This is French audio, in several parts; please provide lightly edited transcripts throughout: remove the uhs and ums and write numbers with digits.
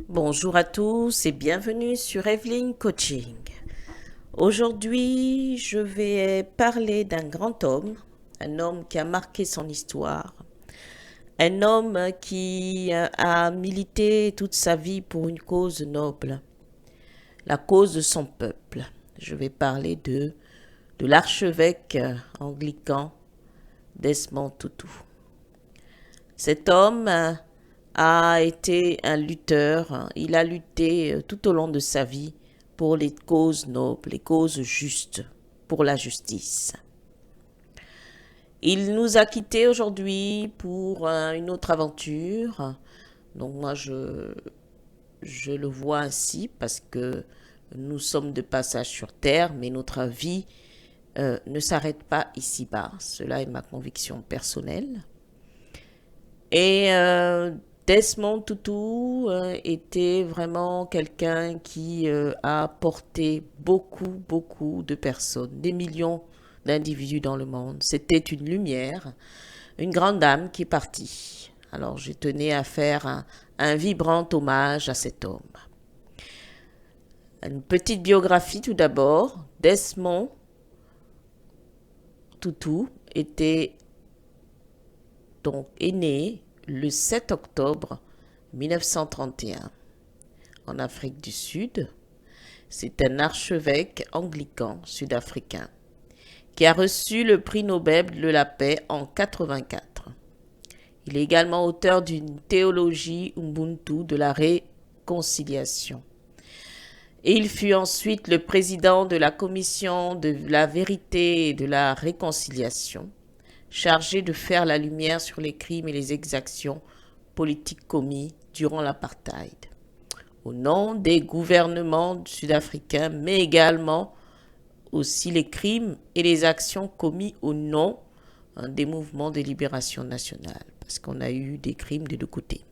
Bonjour à tous et bienvenue sur Evelyn Coaching. Aujourd'hui, je vais parler d'un grand homme, un homme qui a marqué son histoire, un homme qui a milité toute sa vie pour une cause noble, la cause de son peuple. Je vais parler de l'archevêque anglican Desmond Tutu. Cet homme a été un lutteur. Il a lutté tout au long de sa vie pour les causes nobles, les causes justes, pour la justice. Il nous a quittés aujourd'hui pour une autre aventure. Donc moi, je le vois ainsi parce que nous sommes de passage sur Terre, mais notre vie ne s'arrête pas ici-bas. Cela est ma conviction personnelle. Et Desmond Tutu était vraiment quelqu'un qui a porté beaucoup de personnes, des millions d'individus dans le monde. C'était une lumière, une grande dame qui est partie. Alors je tenais à faire un vibrant hommage à cet homme. Une petite biographie tout d'abord. Desmond Tutu est né le 7 octobre 1931 en Afrique du Sud. C'est un archevêque anglican sud-africain qui a reçu le prix Nobel de la paix en 1984. Il est également auteur d'une théologie Ubuntu de la réconciliation. Et il fut ensuite le président de la commission de la vérité et de la réconciliation, chargé de faire la lumière sur les crimes et les exactions politiques commis durant l'apartheid, au nom des gouvernements sud-africains, mais également aussi les crimes et les actions commis au nom des mouvements de libération nationale, parce qu'on a eu des crimes des deux côtés.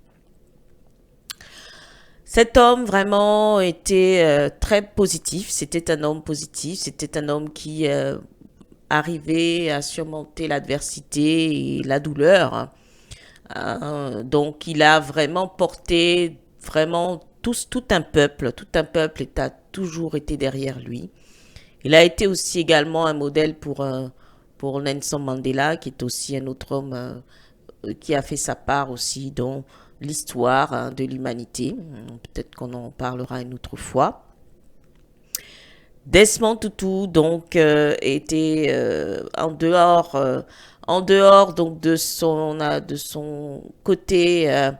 Cet homme vraiment était très positif, c'était un homme positif, c'était un homme qui arrivait à surmonter l'adversité et la douleur. Donc il a vraiment porté vraiment tout un peuple a toujours été derrière lui. Il a été aussi également un modèle pour Nelson Mandela, qui est aussi un autre homme qui a fait sa part aussi dans l'histoire de l'humanité. Peut-être qu'on en parlera une autre fois. Desmond Tutu donc était en dehors donc de son côté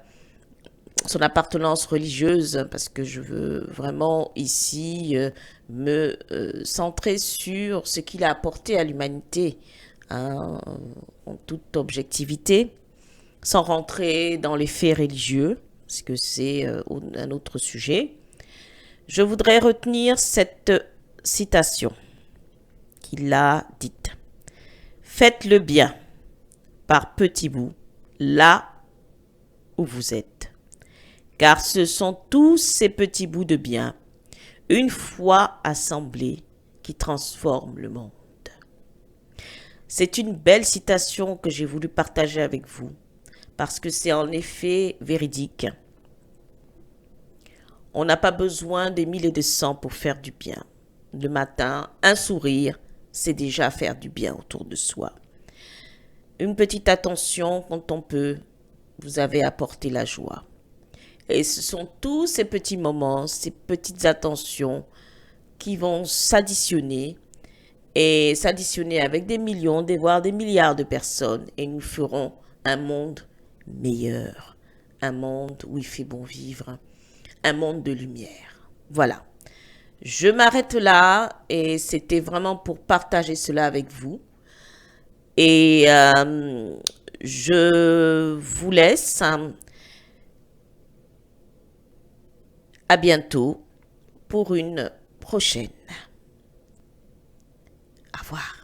son appartenance religieuse, parce que je veux vraiment ici me centrer sur ce qu'il a apporté à l'humanité, hein, en toute objectivité, sans rentrer dans les faits religieux, parce que c'est un autre sujet. Je voudrais retenir cette citation qu'il a dite. Faites le bien par petits bouts là où vous êtes, car ce sont tous ces petits bouts de bien, une fois assemblés, qui transforment le monde. C'est une belle citation que j'ai voulu partager avec vous, parce que c'est en effet véridique. On n'a pas besoin des mille et des cents pour faire du bien. Le matin, un sourire, c'est déjà faire du bien autour de soi. Une petite attention quand on peut, vous avez apporté la joie. Et ce sont tous ces petits moments, ces petites attentions qui vont s'additionner et s'additionner avec des millions, voire des milliards de personnes, et nous ferons un monde meilleur, un monde où il fait bon vivre, un monde de lumière. Voilà. Je m'arrête là et c'était vraiment pour partager cela avec vous. Et je vous laisse. À bientôt pour une prochaine. Au revoir.